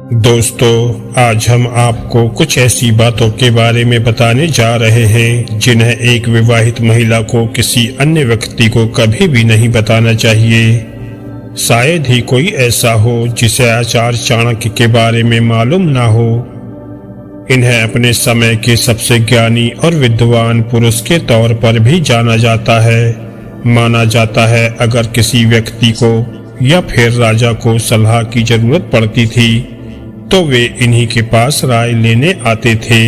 दोस्तों, आज हम आपको कुछ ऐसी बातों के बारे में बताने जा रहे हैं जिन्हें एक विवाहित महिला को किसी अन्य व्यक्ति को कभी भी नहीं बताना चाहिए। शायद ही कोई ऐसा हो जिसे आचार्य चाणक्य के बारे में मालूम ना हो। इन्हें अपने समय के सबसे ज्ञानी और विद्वान पुरुष के तौर पर भी जाना जाता है। माना जाता है अगर किसी व्यक्ति को या फिर राजा को सलाह की जरूरत पड़ती थी तो वे इन्हीं के पास राय लेने आते थे।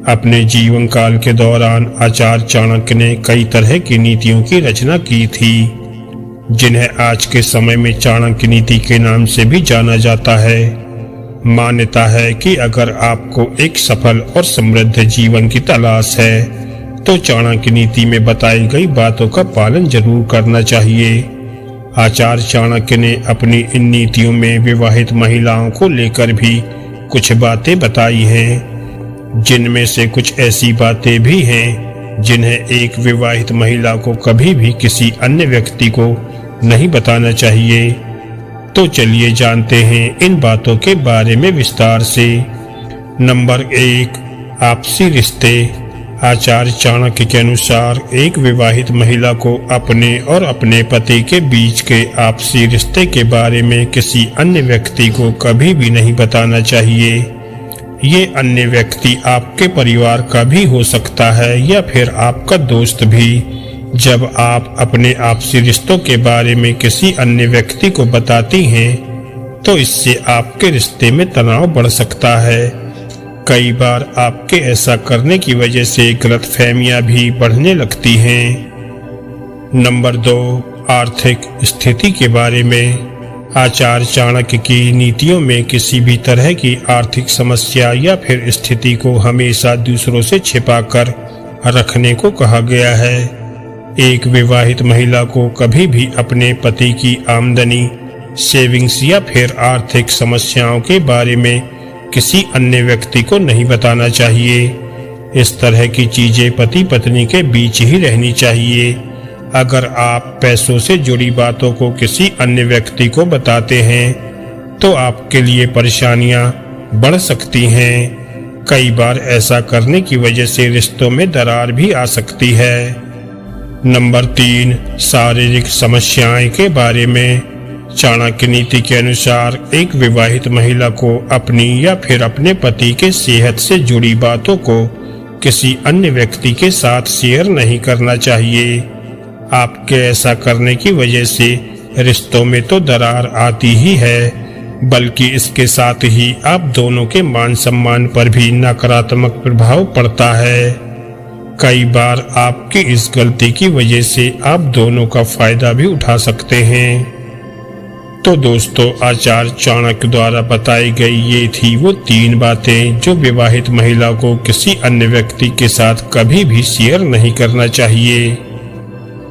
अपने जीवन काल के दौरान आचार्य चाणक्य ने कई तरह की नीतियों की रचना की थी, जिन्हें आज के समय में चाणक्य नीति के नाम से भी जाना जाता है। मान्यता है कि अगर आपको एक सफल और समृद्ध जीवन की तलाश है तो चाणक्य नीति में बताई गई बातों का पालन जरूर करना चाहिए। आचार्य चाणक्य ने अपनी इन नीतियों में विवाहित महिलाओं को लेकर भी कुछ बातें बताई हैं, जिनमें से कुछ ऐसी बातें भी हैं जिन्हें एक विवाहित महिला को कभी भी किसी अन्य व्यक्ति को नहीं बताना चाहिए। तो चलिए जानते हैं इन बातों के बारे में विस्तार से। नंबर 1, आपसी रिश्ते। आचार्य चाणक्य के अनुसार एक विवाहित महिला को अपने और अपने पति के बीच के आपसी रिश्ते के बारे में किसी अन्य व्यक्ति को कभी भी नहीं बताना चाहिए। ये अन्य व्यक्ति आपके परिवार का भी हो सकता है या फिर आपका दोस्त भी। जब आप अपने आपसी रिश्तों के बारे में किसी अन्य व्यक्ति को बताती हैं तो इससे आपके रिश्ते में तनाव बढ़ सकता है। कई बार आपके ऐसा करने की वजह से गलतफहमियां भी बढ़ने लगती हैं। नंबर 2, आर्थिक स्थिति के बारे में। आचार्य चाणक्य की नीतियों में किसी भी तरह की आर्थिक समस्या या फिर स्थिति को हमेशा दूसरों से छिपाकर रखने को कहा गया है। एक विवाहित महिला को कभी भी अपने पति की आमदनी, सेविंग्स या फिर आर्थिक समस्याओं के बारे में किसी अन्य व्यक्ति को नहीं बताना चाहिए। इस तरह की चीजें पति पत्नी के बीच ही रहनी चाहिए। अगर आप पैसों से जुड़ी बातों को किसी अन्य व्यक्ति को बताते हैं तो आपके लिए परेशानियां बढ़ सकती हैं। कई बार ऐसा करने की वजह से रिश्तों में दरार भी आ सकती है। नंबर 3, शारीरिक समस्याएं के बारे में। चाणक्य नीति के अनुसार एक विवाहित महिला को अपनी या फिर अपने पति के सेहत से जुड़ी बातों को किसी अन्य व्यक्ति के साथ शेयर नहीं करना चाहिए। आपके ऐसा करने की वजह से रिश्तों में तो दरार आती ही है, बल्कि इसके साथ ही आप दोनों के मान सम्मान पर भी नकारात्मक प्रभाव पड़ता है। कई बार आपकी इस गलती की वजह से आप दोनों का फायदा भी उठा सकते हैं। तो दोस्तों, आचार्य चाणक्य द्वारा बताई गई ये थी वो 3 बातें जो विवाहित महिला को किसी अन्य व्यक्ति के साथ कभी भी शेयर नहीं करना चाहिए।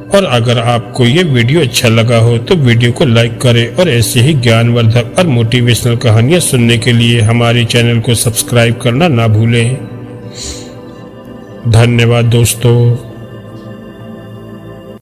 और अगर आपको ये वीडियो अच्छा लगा हो तो वीडियो को लाइक करें और ऐसे ही ज्ञानवर्धक और मोटिवेशनल कहानियां सुनने के लिए हमारे चैनल को सब्सक्राइब करना ना भूलें। धन्यवाद दोस्तों।